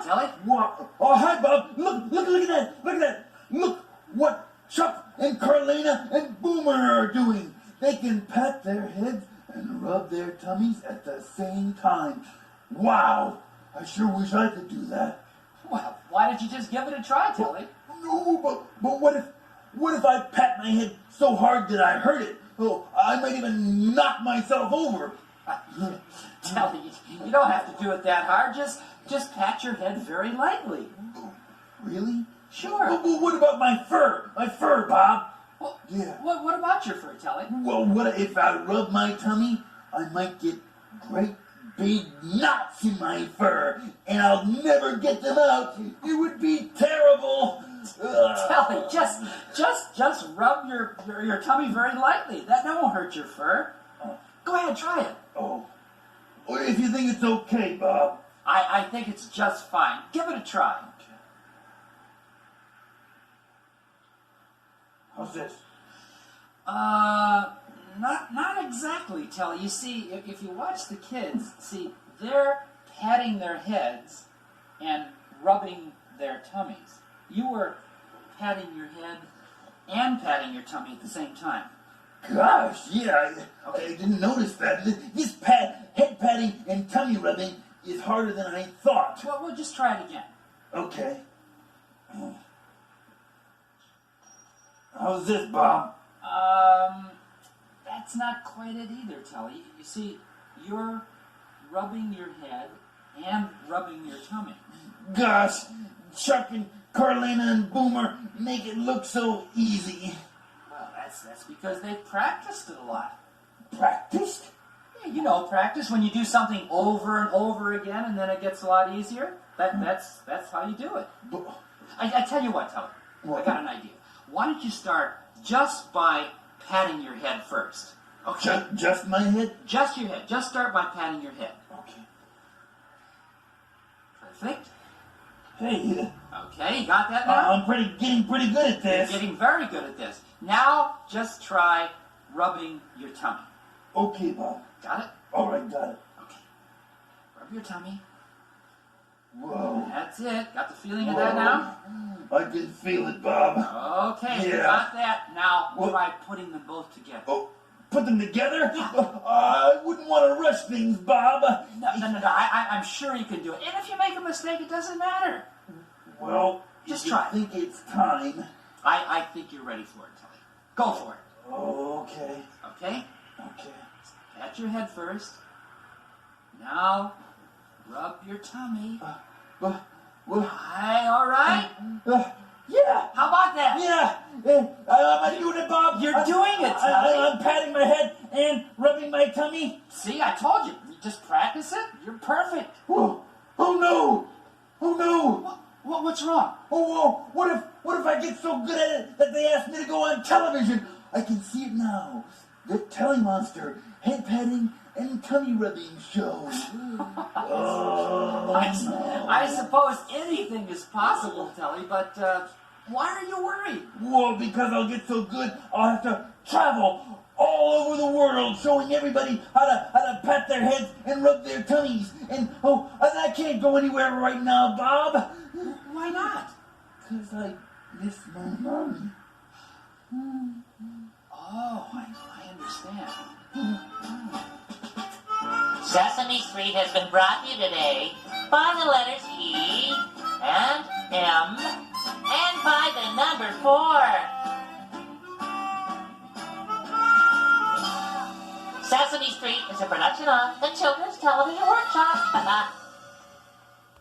Telly. What? Oh, hi, Bob. Look at that. Look at that. Look what Chuck and Carlina and Boomer are doing. They can pat their heads and rub their tummies at the same time. Wow. I sure wish I could do that. Well, why don't you just give it a try, Telly? No, but what if I pat my head so hard that I hurt it? Oh, I might even knock myself over. Telly, you don't have to do it that hard. Just pat your head very lightly. Really? Sure. Well, what about my fur? My fur, Bob. Well, yeah. What about your fur, Telly? Well, what if I rub my tummy? I might get great big knots in my fur, and I'll never get them out. It would be terrible. Telly, just rub your tummy very lightly. That won't hurt your fur. Go ahead, try it. Oh, if you think it's okay, Bob. I think it's just fine. Give it a try. How's this? Not exactly, Telly. You see, if you watch the kids, they're patting their heads and rubbing their tummies. You were patting your head and patting your tummy at the same time. Gosh, yeah, I didn't notice that. This head patting and tummy rubbing is harder than I thought. Well, we'll just try it again. Okay. How's this, Bob? That's not quite it either, Telly. You see, you're rubbing your head and rubbing your tummy. Gosh, Chuck and Carlina and Boomer make it look so easy. Well, that's because they practiced it a lot. Practiced? Yeah, you know, practice when you do something over and over again, and then it gets a lot easier. That's how you do it. I tell you what, Telly. What? I got an idea. Why don't you start just by patting your head first? Okay. Just my head? Just your head. Just start by patting your head. Okay. Perfect. Hey. Okay, you got that now? I'm getting pretty good at this. You're getting very good at this. Now, just try rubbing your tummy. Okay, Bob. Got it? All right, got it. Okay. Rub your tummy. Whoa. That's it. Got the feeling of that now? I can feel it, Bob. Okay, Yeah. you got that. Now, try putting them both together. Oh, put them together? Yeah. I wouldn't want to rush things, Bob. No. I'm sure you can do it. And if you make a mistake, it doesn't matter. Well, just if try. I think it's time. I think you're ready for it, Telly. Go for it. Okay. Okay? Okay. Pat your head first. Now, rub your tummy. Well, All right? yeah. How about that? Yeah. Am I doing it, Bob? You're doing it, Telly. I'm patting my head and rubbing my tummy. See, I told you. You just practice it. You're perfect. Oh no. Oh no. What's wrong? Oh, what if I get so good at it that they ask me to go on television? I can see it now. The Telly Monster head patting and tummy rubbing show. I suppose anything is possible, Telly, but why are you worried? Well, because I'll get so good, I'll have to travel all over the world showing everybody how to pat their heads and rub their tummies. And I can't go anywhere right now, Bob. Why not? Because I miss my mommy. Oh, I understand. Sesame Street has been brought to you today by the letters E and M and by the number 4. Sesame Street is a production of the Children's Television Workshop.